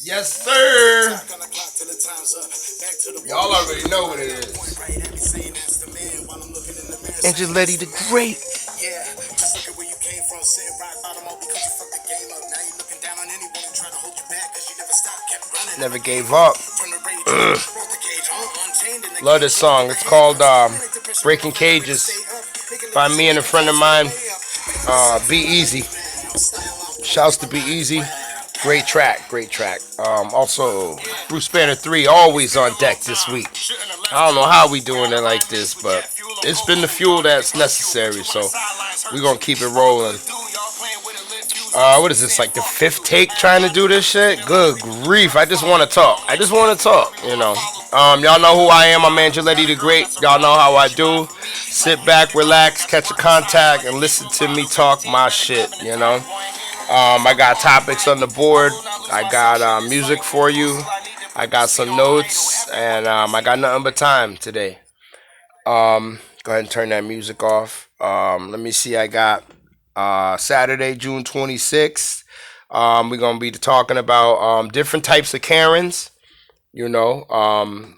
Yes, sir. Y'all already know what it is. Angeletti the Great. Never gave up. Love this song. It's called Breaking Cages by me and a friend of mine, Be Easy. Shouts to Be Easy. Great track, great track. Also, Bruce Banner 3 always on deck this week. I don't know how we doing it like this, but it's been the fuel that's necessary, so we're going to keep it rolling. What is this, like the fifth take trying to do this shit? Good grief, I just want to talk. I just want to talk, you know. Y'all know who I am. I'm Angeletti the Great. Y'all know how I do. Sit back, relax, catch a contact, and listen to me talk my shit, you know. I got topics on the board. I got music for you. I got some notes, and I got nothing but time today. Go ahead and turn that music off. Let me see. I got Saturday, June 26th. We're gonna be talking about different types of Karens. You know,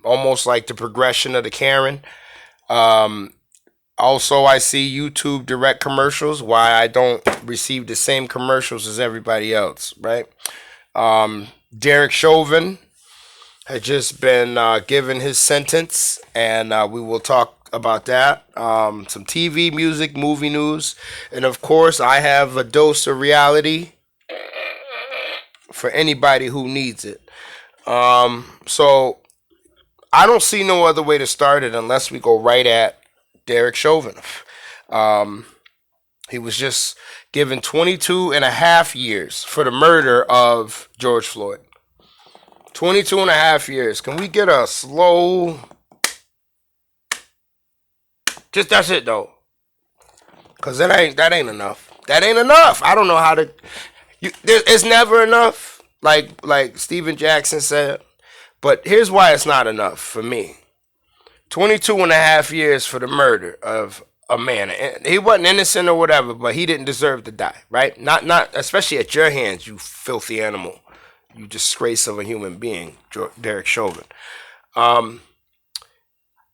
almost like the progression of the Karen. Um, Also, I see YouTube direct commercials. Why I don't receive the same commercials as everybody else, right? Derek Chauvin had just been given his sentence, and we will talk about that. Some TV, music, movie news, and of course, I have a dose of reality for anybody who needs it. So I don't see no other way to start it unless we go right at Derek Chauvin. Um, he was just given 22 and a half years for the murder of George Floyd. 22 and a half years. Can we get a slow... Just that's it though. Cause that ain't enough. That ain't enough. I don't know how to... It's never enough. Like Steven Jackson said. But here's why it's not enough for me. 22 and a half years for the murder of a man. He wasn't innocent or whatever, but he didn't deserve to die, right? Not especially at your hands, you filthy animal. You disgrace of a human being, Derek Chauvin.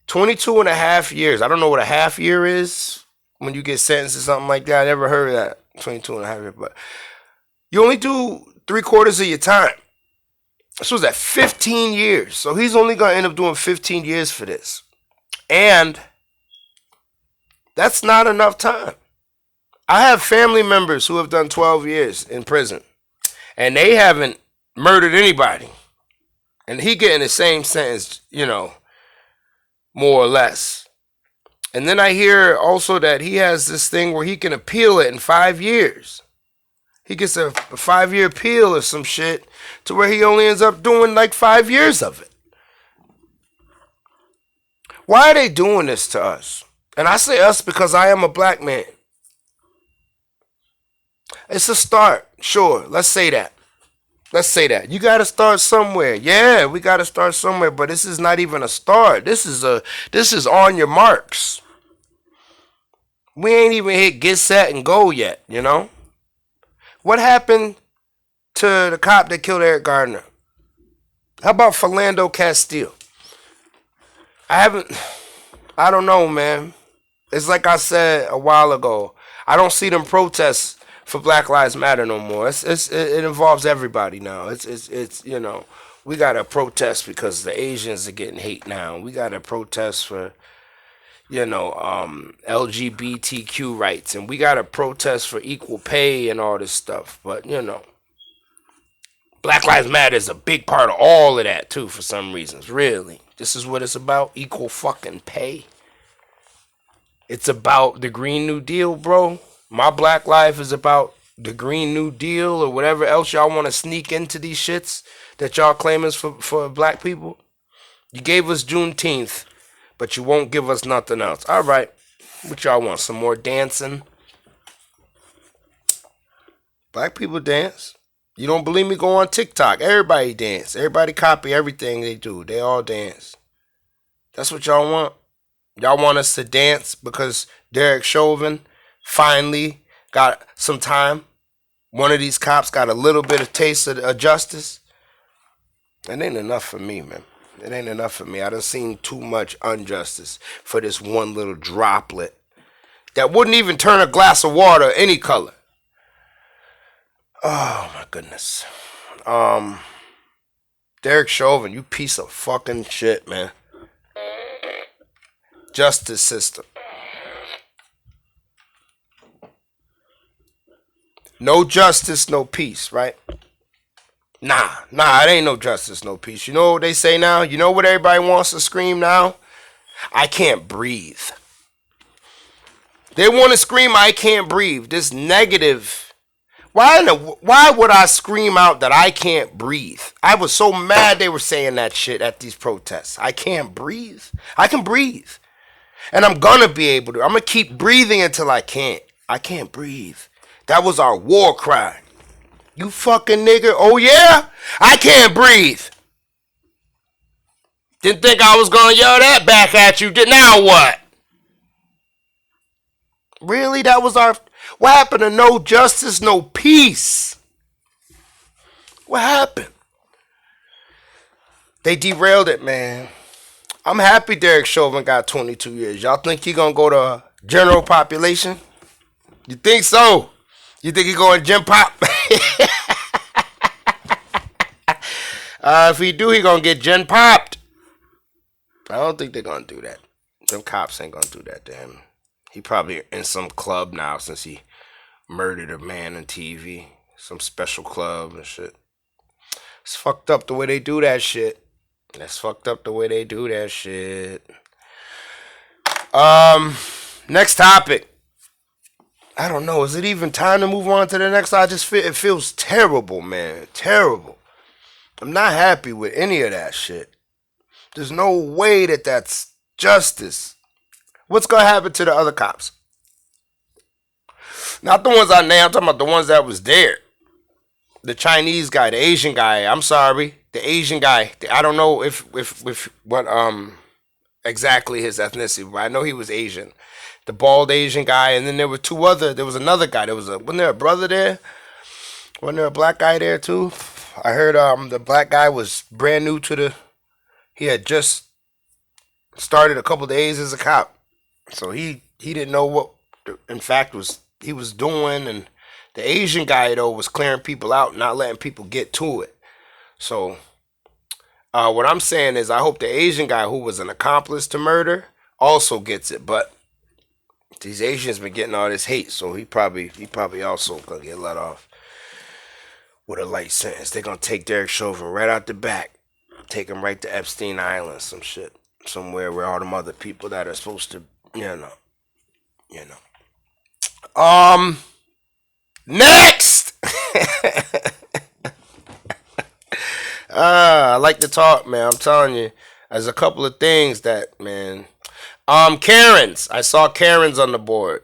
22 and a half years. I don't know what a half year is when you get sentenced to something like that. I never heard of that. 22 and a half years, but you only do 3/4 of your time. This was at 15 years. So he's only going to end up doing 15 years for this. And that's not enough time. I have family members who have done 12 years in prison. And they haven't murdered anybody. And he getting the same sentence, you know, more or less. And then I hear also that he has this thing where he can appeal it in 5 years. He gets a 5-year appeal or some shit to where he only ends up doing like 5 years of it. Why are they doing this to us? And I say us because I am a black man. It's a start, sure. Let's say that. Let's say that. You got to start somewhere. Yeah, we got to start somewhere, but this is not even a start. This is on your marks. We ain't even hit get set and go yet, you know? What happened to the cop that killed Eric Gardner? How about Philando Castile? I don't know, man. It's like I said a while ago. I don't see them protests for Black Lives Matter no more. It involves everybody now. It's you know, we gotta protest because the Asians are getting hate now. We gotta protest for, you know, LGBTQ rights, and we gotta protest for equal pay and all this stuff. But you know, Black Lives Matter is a big part of all of that too. For some reasons, really, this is what it's about: equal fucking pay. It's about the Green New Deal, bro. My black life is about the Green New Deal or whatever else y'all want to sneak into these shits that y'all claim is for black people. You gave us Juneteenth, but you won't give us nothing else. All right. What y'all want? Some more dancing? Black people dance. You don't believe me? Go on TikTok. Everybody dance. Everybody copy everything they do. They all dance. That's what y'all want? Y'all want us to dance because Derek Chauvin finally got some time? One of these cops got a little bit of taste of justice? It ain't enough for me, man. It ain't enough for me. I done seen too much injustice for this one little droplet that wouldn't even turn a glass of water any color. Oh my goodness. Um, Derek Chauvin, you piece of fucking shit, man. Justice system. No justice, no peace, right? Nah, it ain't no justice, no peace. You know what they say now? You know what everybody wants to scream now? I can't breathe. They want to scream, I can't breathe. This negative. Why would I scream out that I can't breathe? I was so mad they were saying that shit at these protests. I can't breathe. I can breathe. And I'm gonna be able to. I'm gonna keep breathing until I can't. I can't breathe. That was our war cry. You fucking nigga. Oh yeah? I can't breathe. Didn't think I was gonna yell that back at you. Now what? Really? That was our. What happened to no justice, no peace? What happened? They derailed it, man. I'm happy Derek Chauvin got 22 years. Y'all think he gonna go to general population? You think so? You think he going gym pop? If he do, he gonna get gen popped. I don't think they're gonna do that. Them cops ain't gonna do that to him. He probably in some club now since he murdered a man on TV. Some special club and shit. It's fucked up the way they do that shit. That's fucked up the way they do that shit. Next topic. I don't know. Is it even time to move on to the next? I just feel it feels terrible, man. Terrible. I'm not happy with any of that shit. There's no way that that's justice. What's gonna happen to the other cops? Not the ones I named. I'm talking about the ones that was there. The Chinese guy, the Asian guy. I'm sorry, the Asian guy. I don't know if what exactly his ethnicity, but I know he was Asian. The bald Asian guy, and then there were two other. There was another guy. Wasn't there a brother there? Wasn't there a black guy there too? I heard the black guy was brand new to the. He had just started a couple days as a cop, so he didn't know what in fact was he was doing, and the Asian guy though was clearing people out, not letting people get to it. So what I'm saying is I hope the Asian guy who was an accomplice to murder also gets it, but these Asians been getting all this hate, so he probably also gonna get let off with a light sentence. They're gonna take Derek Chauvin right out the back, take him right to Epstein Island, some shit, somewhere where all them other people that are supposed to, you know. Next. I like to talk, man. I'm telling you, there's a couple of things that, man. Karens. I saw Karens on the board.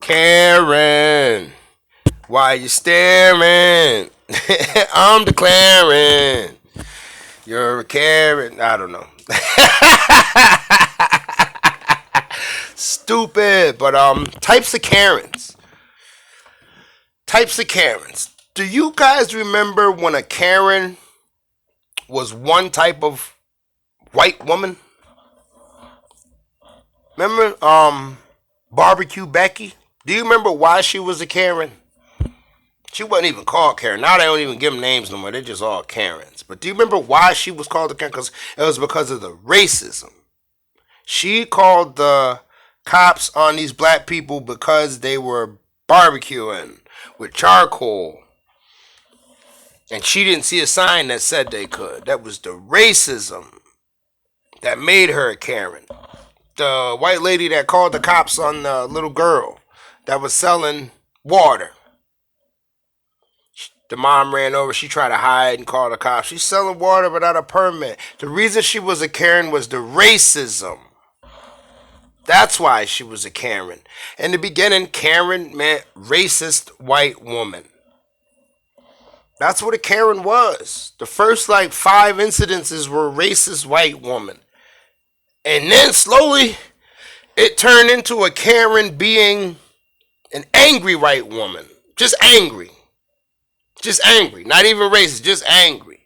Karen, why you staring? I'm declaring you're a Karen. I don't know. Stupid, but types of Karens. Types of Karens. Do you guys remember when a Karen was one type of white woman? Remember Barbecue Becky? Do you remember why she was a Karen? She wasn't even called Karen. Now they don't even give them names no more. They're just all Karens. But do you remember why she was called a Karen? Because it was because of the racism. She called the cops on these black people because they were barbecuing with charcoal. And she didn't see a sign that said they could. That was the racism that made her a Karen. The white lady that called the cops on the little girl that was selling water. The mom ran over. She tried to hide and call the cops. She's selling water without a permit. The reason she was a Karen was the racism. That's why she was a Karen. In the beginning, Karen meant racist white woman. That's what a Karen was. The first 5 incidences were racist white woman. And then slowly, it turned into a Karen being an angry white woman. Just angry. Just angry. Not even racist, just angry.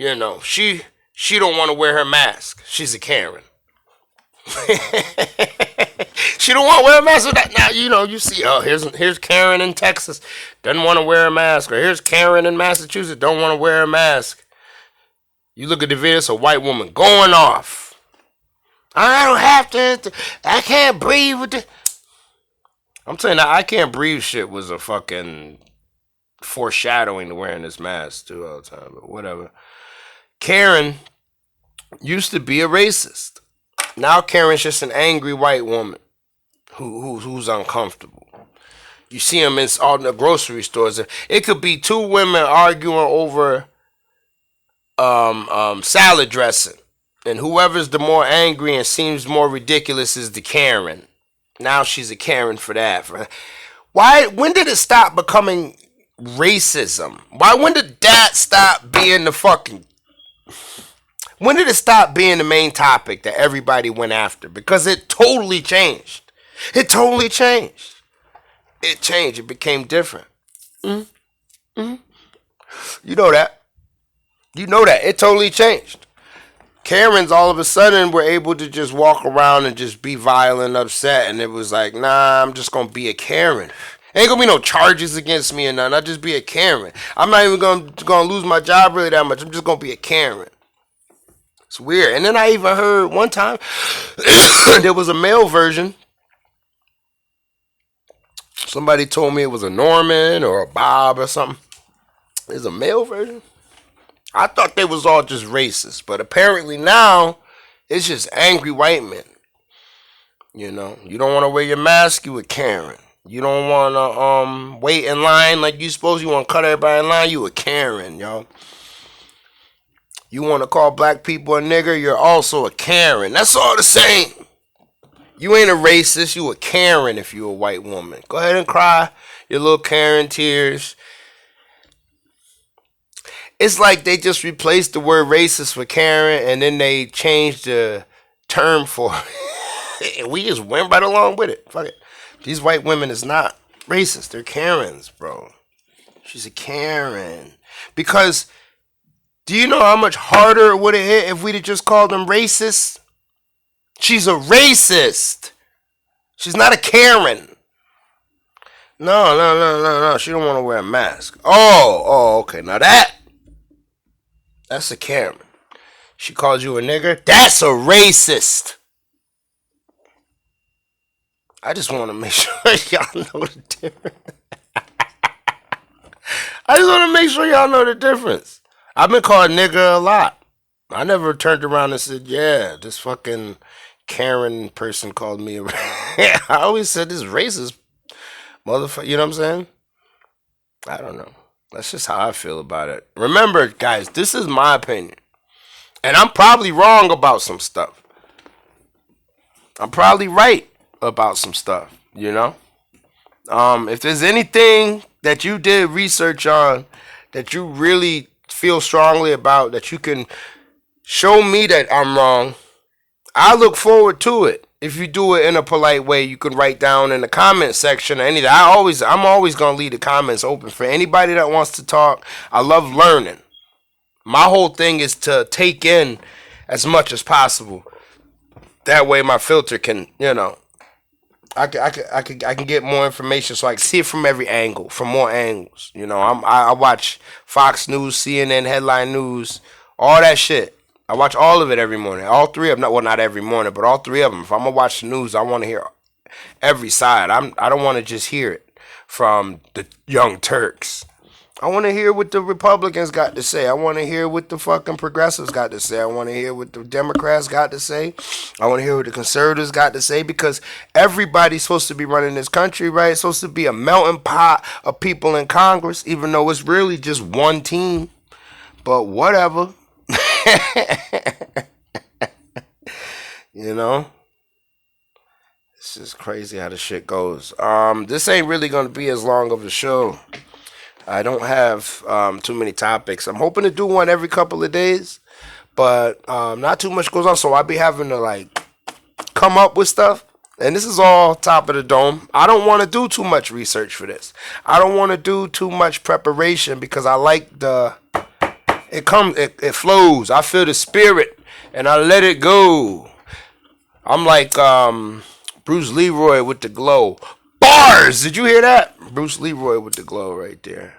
You know, she don't want to wear her mask. She's a Karen. She don't want to wear a mask. Now, you know, you see, oh, here's Karen in Texas, doesn't want to wear a mask. Or here's Karen in Massachusetts, don't want to wear a mask. You look at the video, it's a white woman going off. I don't have to, I can't breathe with the... I'm saying that I can't breathe shit was a fucking foreshadowing to wearing this mask too all the time, but whatever. Karen used to be a racist. Now Karen's just an angry white woman who's uncomfortable. You see them in all the grocery stores. It could be two women arguing over salad dressing, and whoever's the more angry and seems more ridiculous is the Karen. Now she's a Karen for that. Why? When did it stop becoming racism? When did that stop being the fucking... When did it stop being the main topic that everybody went after? Because it totally changed. It totally changed. It changed. It became different. Mm-hmm. You know that. You know that. It totally changed. Karens all of a sudden were able to just walk around and just be violent, upset, and it was like, nah, I'm just going to be a Karen. Ain't going to be no charges against me or nothing. I'll just be a Karen. I'm not even going to lose my job really that much. I'm just going to be a Karen. It's weird. And then I even heard one time there was a male version. Somebody told me it was a Norman or a Bob or something. There's a male version. I thought they was all just racist, but apparently now it's just angry white men. You know, you don't want to wear your mask, you a Karen. You don't want to wait in line like you supposed. You want to cut everybody in line, you a Karen, yo. You want to call black people a nigger, you're also a Karen. That's all the same. You ain't a racist, you a Karen if you a white woman. Go ahead and cry your little Karen tears. It's like they just replaced the word racist with Karen and then they changed the term for it. We just went right along with it. Fuck it. These white women is not racist. They're Karens, bro. She's a Karen. Because... do you know how much harder it would have hit if we'd have just called them racist? She's a racist. She's not a Karen. No. She don't want to wear a mask. Oh, okay. Now that's a Karen. She calls you a nigger. That's a racist. I just want to make sure y'all know the difference. I just want to make sure y'all know the difference. I've been called nigger a lot. I never turned around and said, yeah, this fucking Karen person called me a I always said this racist motherfucker. You know what I'm saying? I don't know. That's just how I feel about it. Remember, guys, this is my opinion. And I'm probably wrong about some stuff. I'm probably right about some stuff, you know? If there's anything that you did research on that you really feel strongly about, that you can show me that I'm wrong, I look forward to it. If you do it in a polite way, you can write down in the comment section or anything. I'm always gonna leave the comments open for anybody that wants to talk. I love learning. My whole thing is to take in as much as possible. That way my filter can, you know, I can get more information so I can see it from every angle, from more angles. You know, I watch Fox News, CNN, Headline News, all that shit. I watch all of it every morning. All three of them. Well, not every morning, but all three of them. If I'm going to watch the news, I want to hear every side. I don't want to just hear it from the Young Turks. I want to hear what the Republicans got to say. I want to hear what the fucking progressives got to say. I want to hear what the Democrats got to say. I want to hear what the conservatives got to say, because everybody's supposed to be running this country, right? It's supposed to be a melting pot of people in Congress, even though it's really just one team. But whatever. You know? It's just crazy how the shit goes. This ain't really going to be as long of a show. I don't have too many topics. I'm hoping to do one every couple of days, but not too much goes on, so I'll be having to like come up with stuff. And this is all top of the dome. I don't want to do too much research for this. I don't want to do too much preparation because I like the it flows. I feel the spirit and I let it go. I'm like Bruce Leroy with the glow. Bars! Did you hear that? Bruce Leroy with the glow right there.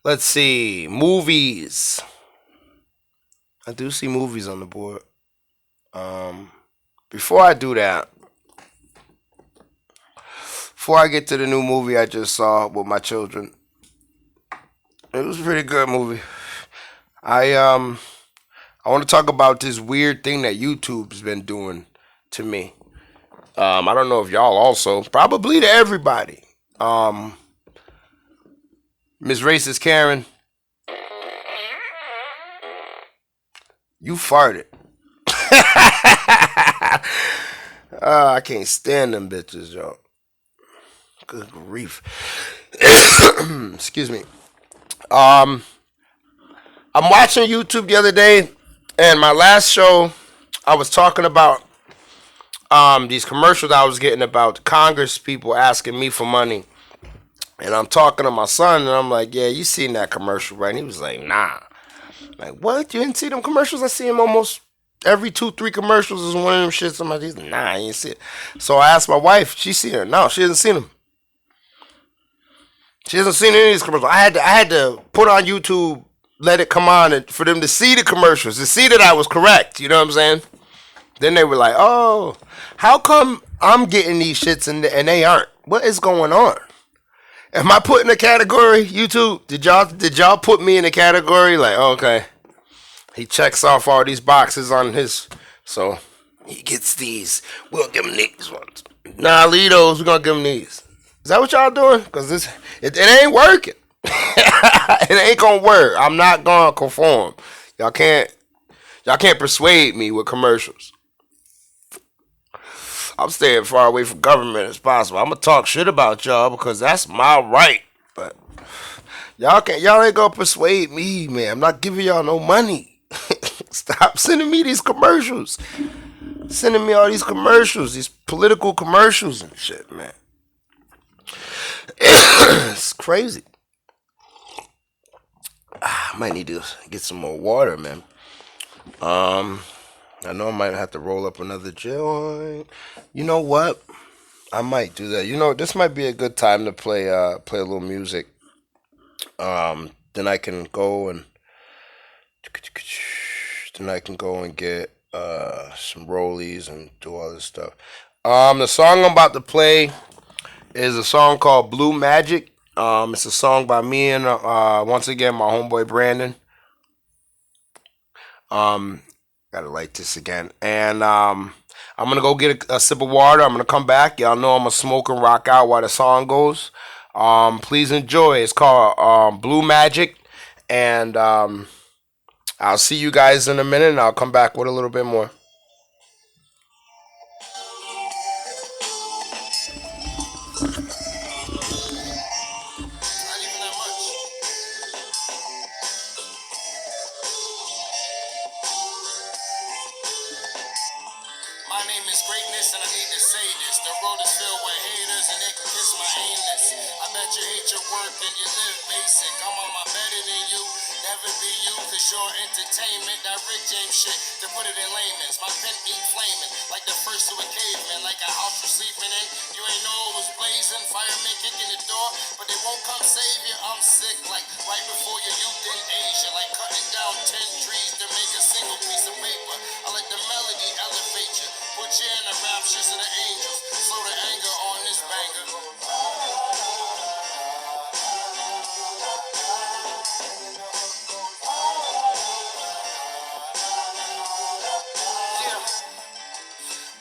Let's see. Movies. I do see movies on the board. Before I do that, before I get to the new movie I just saw with my children, it was a pretty good movie. I I want to talk about this weird thing that YouTube's been doing to me. I don't know if y'all also, probably to everybody. Um, Miss Racist Karen, you farted. I can't stand them bitches, yo. Good grief. Excuse me. Um, I'm watching YouTube the other day, and my last show, I was talking about these commercials I was getting about Congress people asking me for money. And I'm talking to my son, and I'm like, yeah, you seen that commercial, right? And he was like, nah. I'm like, what? You didn't see them commercials? I see them almost every 2, 3 commercials is one of them shits. I'm like, nah, I ain't see it. So I asked my wife, she seen it. No, she hasn't seen them. She hasn't seen any of these commercials. I had to put on YouTube, let it come on, and for them to see the commercials, to see that I was correct. You know what I'm saying? Then they were like, oh, how come I'm getting these shits and they aren't? What is going on? Am I put in a category, YouTube? Did y'all put me in a category? Like, okay, he checks off all these boxes on his, so he gets these. We'll give him these ones. Nah, leave those. We're gonna give him these. Is that what y'all doing? Cause it ain't working. It ain't gonna work. I'm not gonna conform. Y'all can't persuade me with commercials. I'm staying far away from government as possible. I'm gonna talk shit about y'all because that's my right. But y'all ain't gonna persuade me, man. I'm not giving y'all no money. Stop sending me these commercials. Sending me all these commercials, these political commercials and shit, man. It's crazy. I might need to get some more water, man. Um, I know I might have to roll up another joint. You know what? I might do that. You know, this might be a good time to play a little music. Then I can go and get some rollies and do all this stuff. The song I'm about to play is a song called Blue Magic. It's a song by me and once again my homeboy Brandon. Um, Gotta light this again, and I'm gonna go get a sip of water. I'm gonna come back. Y'all know I'm gonna smoke and rock out while the song goes. Please enjoy. It's called Blue Magic, and I'll see you guys in a minute, and I'll come back with a little bit more. My name is Greatness, and I need to say this. The road is filled with haters, and they can kiss my anus. I bet you hate your work and you live basic. I'm on my better than you, never be you, cause you're entertainment. That Rick James shit, to put it in layman's. My pen ain't flaming, like the first to a caveman, like a house you're sleeping in. You ain't know it was blazing, firemen kicking the door, but they won't come save you. I'm sick, like right before your youth in Asia, like cutting down 10 trees to make a single piece of paper. I let the melody elevate you. Put you in the raptures of the angels. Slow the anger on this banger. Yeah.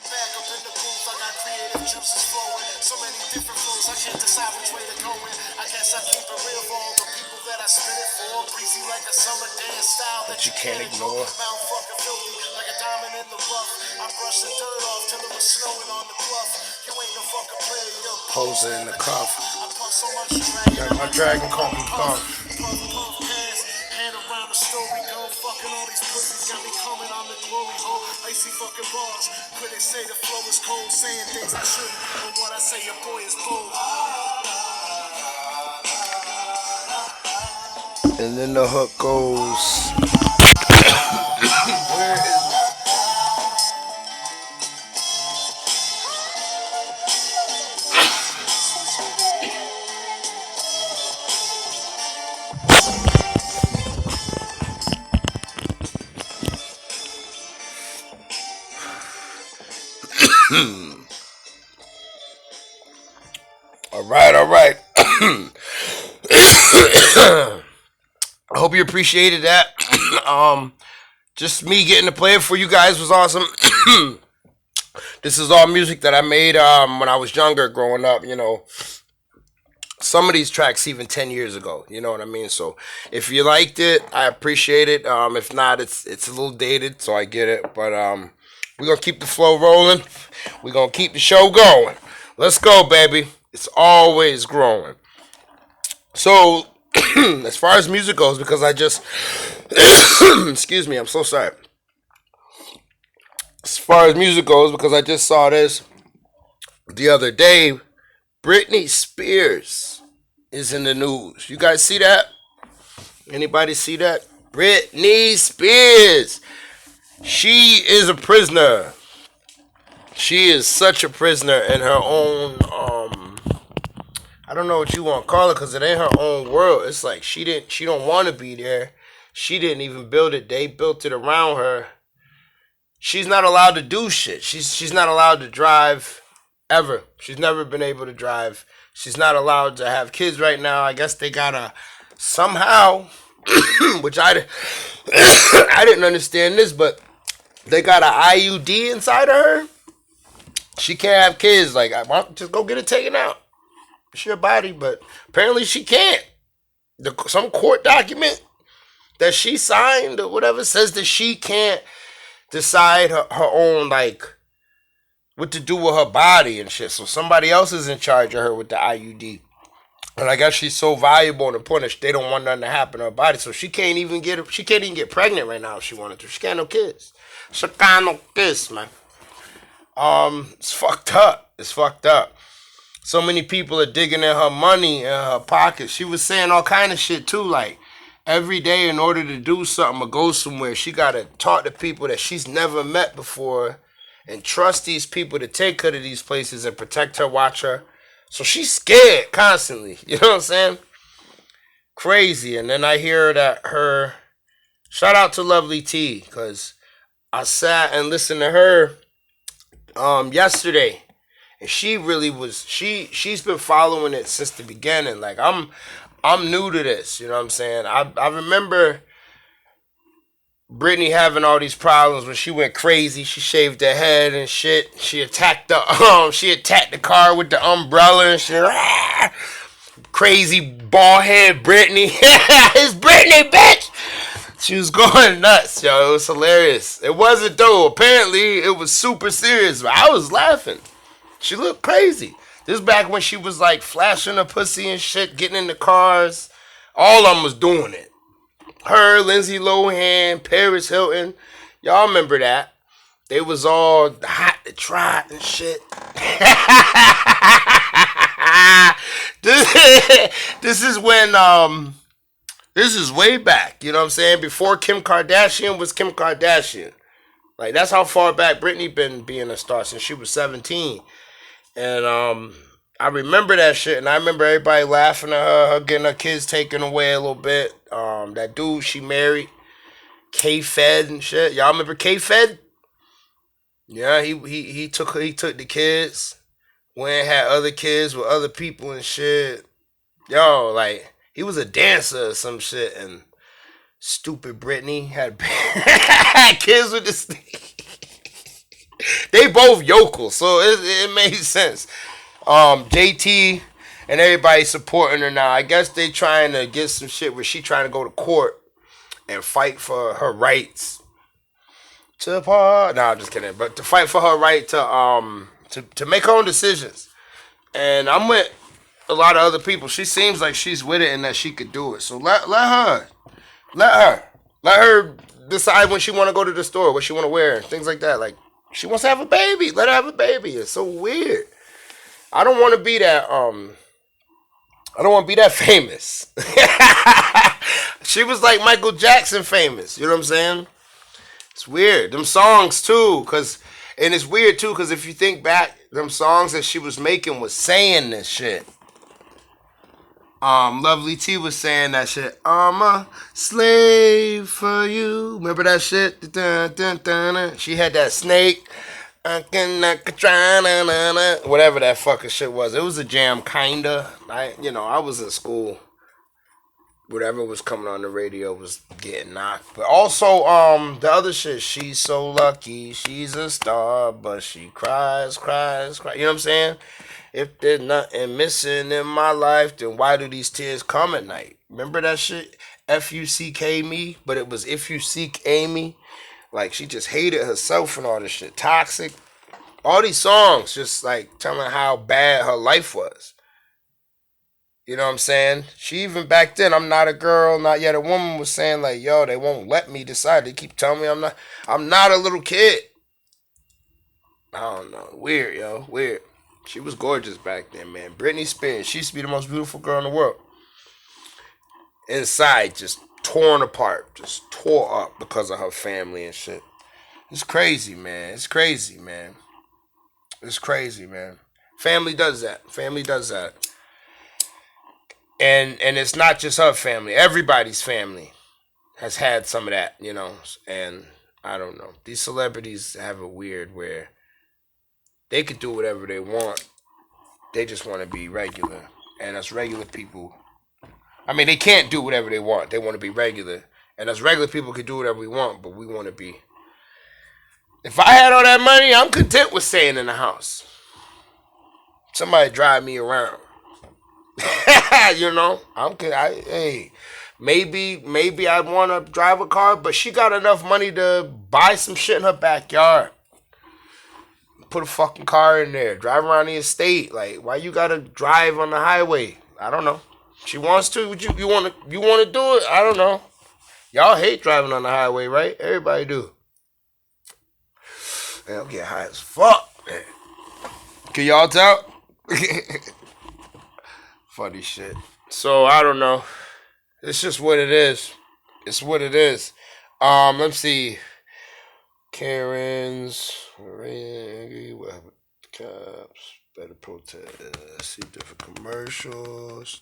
Back up in the booth, I got creative juices flowing. So many different flows, I can't decide which way to go in. I guess I keep it real for all the people that I spit it for. Breezy like a summer dance style that you can't ignore. Mouth fucking filthy like a diamond in the rough. I brush the dirt off till it was snowing on the bluff. You ain't no fucking player, you're poser in the cuff. I puff so much dragon, my dragon call me puff. Puff, puff, pass, hand around the story go. Fucking all these pussies got me coming on the glory hole. Icy fucking bars. Critics say the flow is cold, saying things I shouldn't. But what I say, your boy is bold. And then the hook goes. Where is all right, all right. I hope you appreciated that. Just me getting to play it for you guys was awesome. This is all music that I made when I was younger, growing up. Some of these tracks even 10 years ago. You know what I mean? So if you liked it, I appreciate it. If not, it's a little dated, so I get it. But we're gonna keep the flow rolling. We're gonna keep the show going. Let's go, baby. It's always growing. So as far as music goes, because I just excuse me, I'm so sorry. As far as music goes, because I just saw this the other day, Britney Spears is in the news. You guys see that? Anybody see that? Britney Spears. She is a prisoner. She is such a prisoner in her own I don't know what you want to call it, because it ain't her own world. It's like she don't want to be there. She didn't even build it. They built it around her. She's not allowed to do shit. She's not allowed to drive ever. She's never been able to drive. She's not allowed to have kids right now. I guess they gotta somehow, which I didn't understand this, but they got an IUD inside of her. She can't have kids. Like, I want just go get it taken out. It's your body, but apparently she can't. Some court document that she signed or whatever says that she can't decide her own, like, what to do with her body and shit. So somebody else is in charge of her with the IUD. And I guess she's so valuable and important that they don't want nothing to happen to her body. So she can't even get pregnant right now if she wanted to. She can't have no kids. She can't have no kids, man. It's fucked up. It's fucked up. So many people are digging in her money in her pocket. She was saying all kind of shit too, like every day in order to do something or go somewhere, she gotta talk to people that she's never met before and trust these people to take her to these places and protect her, watch her. So she's scared constantly. You know what I'm saying? Crazy. And then I hear that shout out to Lovely T, because I sat and listened to her yesterday. And she really was she's been following it since the beginning. Like I'm new to this, you know what I'm saying? I remember Britney having all these problems when she went crazy. She shaved her head and shit. She attacked the car with the umbrella and shit. Crazy bald head Britney. It's Britney, bitch. She was going nuts, yo. It was hilarious. It wasn't though. Apparently it was super serious. But I was laughing. She looked crazy. This is back when she was like flashing her pussy and shit, getting in the cars. All of them was doing it. Her, Lindsay Lohan, Paris Hilton. Y'all remember that. They was all hot to try and shit. This is when this is way back, you know what I'm saying? Before Kim Kardashian was Kim Kardashian. Like, that's how far back Britney been being a star, since she was 17. And I remember that shit, and I remember everybody laughing at her getting her kids taken away a little bit. That dude she married, K-Fed and shit. Y'all remember K-Fed? Yeah, he took the kids, went and had other kids with other people and shit. Yo, like, he was a dancer or some shit, and stupid Britney had kids with this. They both yokels, so it made sense. JT and everybody supporting her now. I guess they trying to get some shit where she trying to go to court and fight for her rights to part. No, I'm just kidding. But to fight for her right to make her own decisions. And I'm with a lot of other people. She seems like she's with it and that she could do it. So let her decide when she want to go to the store, what she want to wear, and things like that. Like, she wants to have a baby. Let her have a baby. It's so weird. I don't want to be that famous. She was like Michael Jackson famous. You know what I'm saying? It's weird. Them songs too, and it's weird too, cause if you think back, them songs that she was making was saying this shit. Lovely T was saying that shit. I'm a slave for you. Remember that shit? Dun, dun, dun, dun. She had that snake. Whatever that fucking shit was. It was a jam, kinda. I was in school. Whatever was coming on the radio was getting knocked. But also, the other shit, she's so lucky, she's a star, but she cries, cries, cries. You know what I'm saying? If there's nothing missing in my life, then why do these tears come at night? Remember that shit? F-U-C-K me, but it was if you seek Amy. Like, she just hated herself and all this shit. Toxic. All these songs just, like, telling how bad her life was. You know what I'm saying? She even back then, I'm not a girl, not yet a woman, was saying, like, yo, they won't let me decide. They keep telling me I'm not a little kid. I don't know. Weird, yo. Weird. She was gorgeous back then, man. Britney Spears, she used to be the most beautiful girl in the world. Inside, just torn apart, just tore up because of her family and shit. It's crazy, man. It's crazy, man. It's crazy, man. Family does that. Family does that. And it's not just her family. Everybody's family has had some of that, you know. And I don't know. These celebrities have it weird where they could do whatever they want. They just want to be regular. And us regular people, I mean, they can't do whatever they want. They want to be regular. And us regular people can do whatever we want, but we want to be. If I had all that money, I'm content with staying in the house. Somebody drive me around. You know, maybe I'd want to drive a car, but she got enough money to buy some shit in her backyard. Put a fucking car in there, drive around the estate. Like, why you gotta drive on the highway? I don't know. She wants to. Would you want to do it? I don't know. Y'all hate driving on the highway, right? Everybody do. Man, I'm getting high as fuck, man. Can y'all tell? Funny shit. So I don't know. It's just what it is. It's what it is. Let's see. Karens, what happened? Cops, better protest. See different commercials.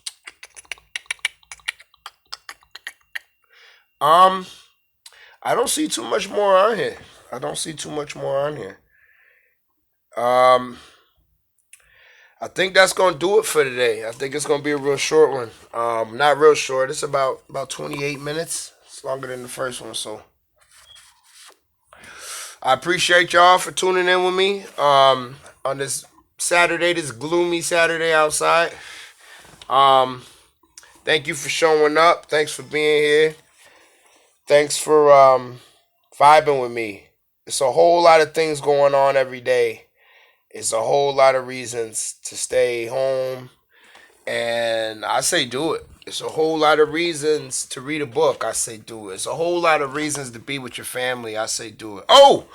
I don't see too much more on here. I think that's gonna do it for today. I think it's gonna be a real short one. Not real short. It's about 28 minutes. It's longer than the first one, so I appreciate y'all for tuning in with me on this Saturday, this gloomy Saturday outside. Thank you for showing up. Thanks for being here. Thanks for vibing with me. It's a whole lot of things going on every day. It's a whole lot of reasons to stay home. And I say do it. It's a whole lot of reasons to read a book. I say do it. It's a whole lot of reasons to be with your family. I say do it. Oh,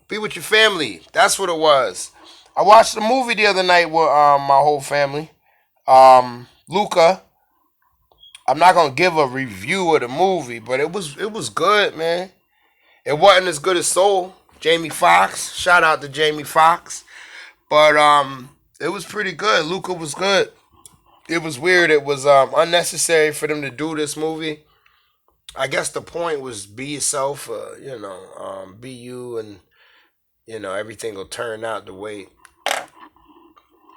be with your family. That's what it was. I watched a movie the other night with my whole family. Luca. I'm not gonna give a review of the movie, but it was good, man. It wasn't as good as Soul. Jamie Foxx. Shout out to Jamie Foxx. But it was pretty good. Luca was good. It was weird. It was unnecessary for them to do this movie. I guess the point was be yourself, be you, and everything will turn out the way.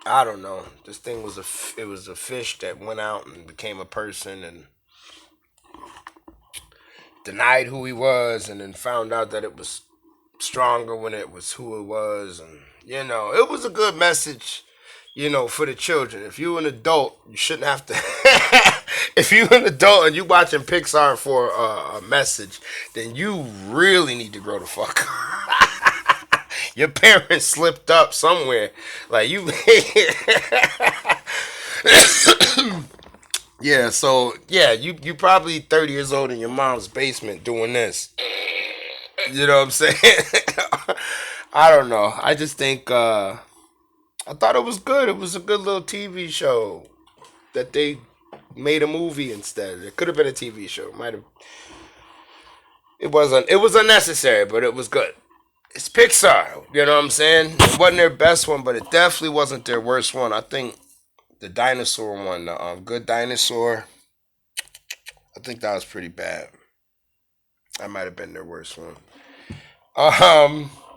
I don't know. This thing was it was a fish that went out and became a person and denied who he was, and then found out that it was stronger when it was who it was, and it was a good message. For the children. If you're an adult, you shouldn't have to. If you're an adult and you watching Pixar for a message, then you really need to grow the fuck up. Your parents slipped up somewhere. Like you. Yeah, so, you probably 30 years old in your mom's basement doing this. You know what I'm saying? I don't know. I just think, I thought it was good. It was a good little TV show that they, made a movie instead. It could have been a TV show. Might have. It wasn't. It was unnecessary, but it was good. It's Pixar. You know what I'm saying? It wasn't their best one, but it definitely wasn't their worst one. I think the dinosaur one, the Good Dinosaur. I think that was pretty bad. That might have been their worst one.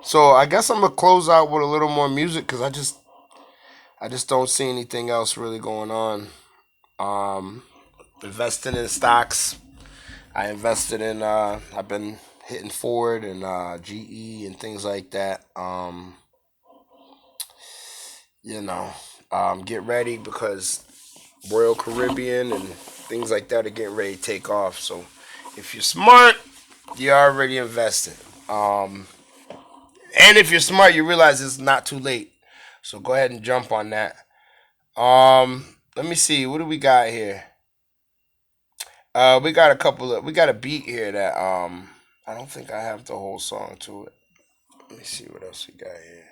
So I guess I'm gonna close out with a little more music because I just don't see anything else really going on. Um, Investing in stocks. I invested in. I've been hitting Ford and GE and things like that. You know, get ready because Royal Caribbean and things like that are getting ready to take off. So if you're smart, you're already invested. Um, and if you're smart, you realize it's not too late. So go ahead and jump on that. Let me see. What do we got here? We got a couple of. We got a beat here that I don't think I have the whole song to it. Let me see what else we got here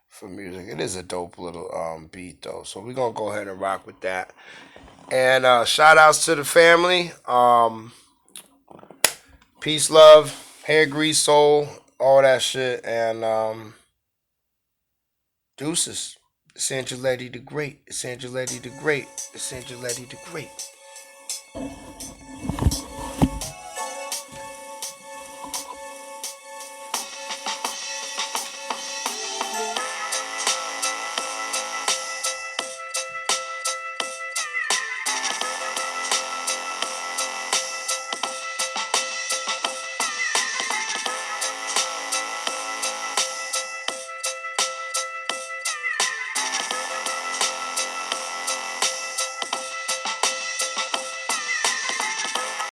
for music. It is a dope little beat though. So we're gonna go ahead and rock with that. And shout outs to the family. Peace, love, hair grease, soul, all that shit, and deuces. It's Angeletti the Great. It's Angeletti the Great. It's Angeletti the Great.